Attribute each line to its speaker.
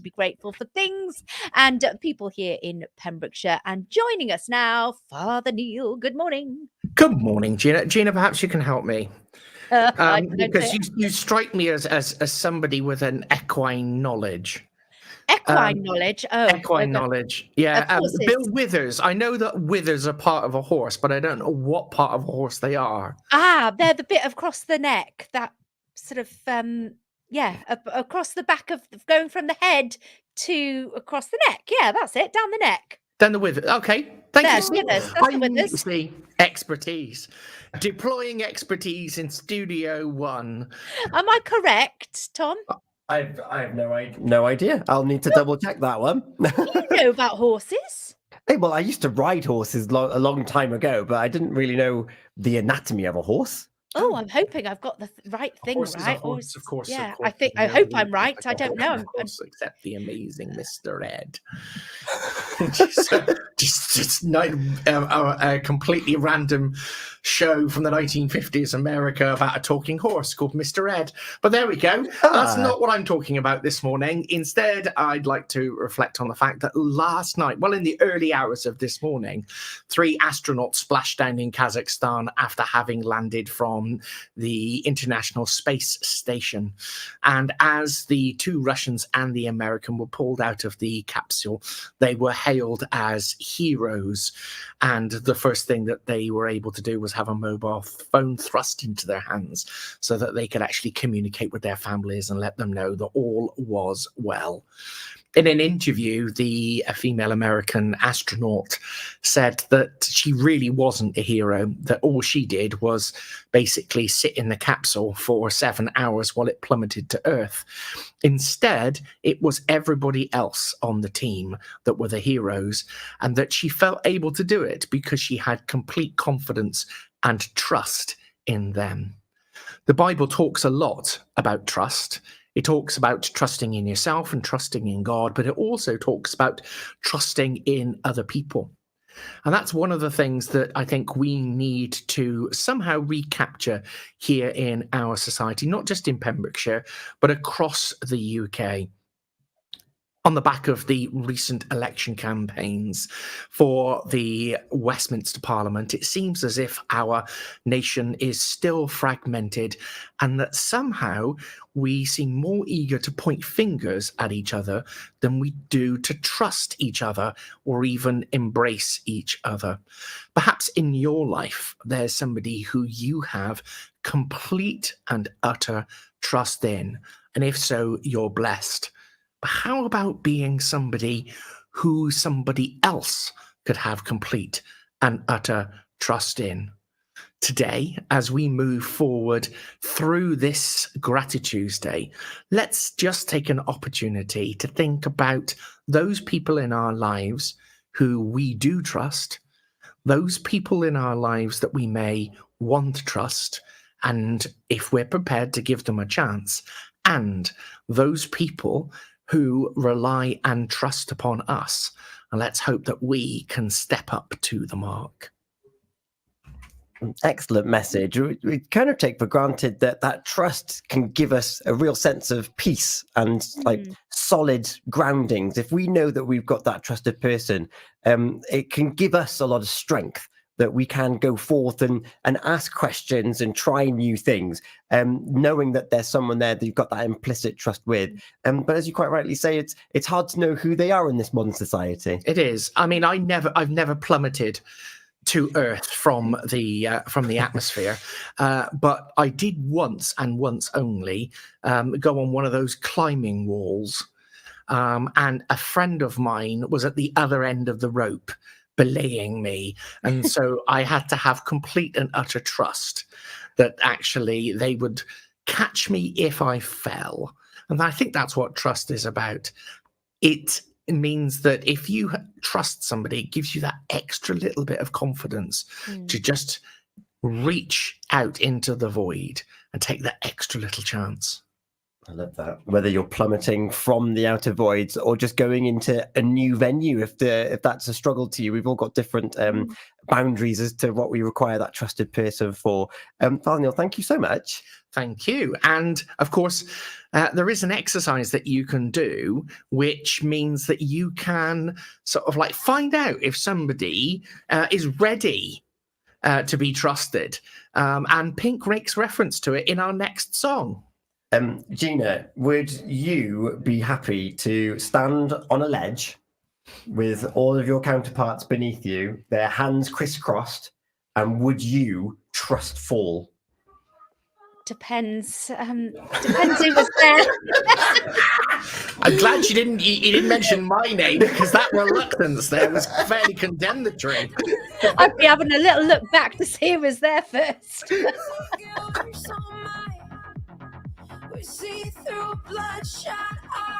Speaker 1: be grateful for things and people here in Pembrokeshire. And joining us now, Father Neil. Good morning.
Speaker 2: Good morning, Gina. Gina, perhaps you can help me. Because you strike me as somebody with an equine knowledge.
Speaker 1: Equine knowledge?
Speaker 2: Equine knowledge. Yeah. Bill Withers. I know that withers are part of a horse, but I don't know what part of a horse they are.
Speaker 1: They're the bit across the neck, that sort of, across the back of, going from the head to across the neck. Yeah, that's it, down the neck.
Speaker 2: Then the withers. Okay, thank you.
Speaker 1: Withers. That's the withers.
Speaker 2: See, expertise. Deploying expertise in Studio One.
Speaker 1: Am I correct, Tom?
Speaker 3: I have no idea. I'll need to double check that one.
Speaker 1: You know about horses?
Speaker 3: Well, I used to ride horses a long time ago, but I didn't really know the anatomy of a horse.
Speaker 1: Oh, I'm hoping I've got the right thing right.
Speaker 2: Horse, of course.
Speaker 1: Yeah,
Speaker 2: of course.
Speaker 1: I hope I'm right. I don't know.
Speaker 2: Of course, except the amazing Mr. Ed. just a completely random show from the 1950s America about a talking horse called Mr. Ed. But there we go. That's not what I'm talking about this morning. Instead, I'd like to reflect on the fact that last night, well, in the early hours of this morning, 3 astronauts splashed down in Kazakhstan after having landed from the International Space Station. And as the 2 Russians and the American were pulled out of the capsule, they were hailed as heroes. And the first thing that they were able to do was have a mobile phone thrust into their hands so that they could actually communicate with their families and let them know that all was well. In an interview, a female American astronaut said that she really wasn't a hero, that all she did was basically sit in the capsule for 7 hours while it plummeted to Earth. Instead, it was everybody else on the team that were the heroes, and that she felt able to do it because she had complete confidence and trust in them. The Bible talks a lot about trust. It talks about trusting in yourself and trusting in God, but it also talks about trusting in other people. And that's one of the things that I think we need to somehow recapture here in our society, not just in Pembrokeshire, but across the UK. On the back of the recent election campaigns for the Westminster Parliament, it seems as if our nation is still fragmented and that somehow we seem more eager to point fingers at each other than we do to trust each other or even embrace each other. Perhaps in your life, there's somebody who you have complete and utter trust in, and if so, you're blessed. But how about being somebody who somebody else could have complete and utter trust in? Today, as we move forward through this Grati-Tuesday, let's just take an opportunity to think about those people in our lives who we do trust, those people in our lives that we may want to trust, and if we're prepared to give them a chance, and those people who rely and trust upon us. And let's hope that we can step up to the mark.
Speaker 3: Excellent message. We kind of take for granted that trust can give us a real sense of peace and solid groundings. If we know that we've got that trusted person, it can give us a lot of strength that we can go forth and ask questions and try new things, knowing that there's someone there that you've got that implicit trust with. But as you quite rightly say, it's hard to know who they are in this modern society.
Speaker 2: It is. I mean, I've never plummeted to Earth from the atmosphere, but I did once and once only go on one of those climbing walls, and a friend of mine was at the other end of the rope, belaying me, and so I had to have complete and utter trust that actually they would catch me if I fell. And I think that's what trust is about. It means that if you trust somebody, it gives you that extra little bit of confidence to just reach out into the void and take that extra little chance.
Speaker 3: I love that. Whether you're plummeting from the outer voids or just going into a new venue, if that's a struggle to you, we've all got different boundaries as to what we require that trusted person for. Father Neil, thank you so much.
Speaker 2: Thank you. And of course, there is an exercise that you can do, which means that you can sort of like find out if somebody is ready to be trusted. And Pink makes reference to it in our next song.
Speaker 3: Gina, would you be happy to stand on a ledge with all of your counterparts beneath you, their hands crisscrossed, and would you trust fall?
Speaker 1: Depends. Depends who was there.
Speaker 2: I'm glad you didn't mention my name, because that reluctance there was fairly condemnatory.
Speaker 1: I'd be having a little look back to see who was there first.
Speaker 4: We see through bloodshot eyes.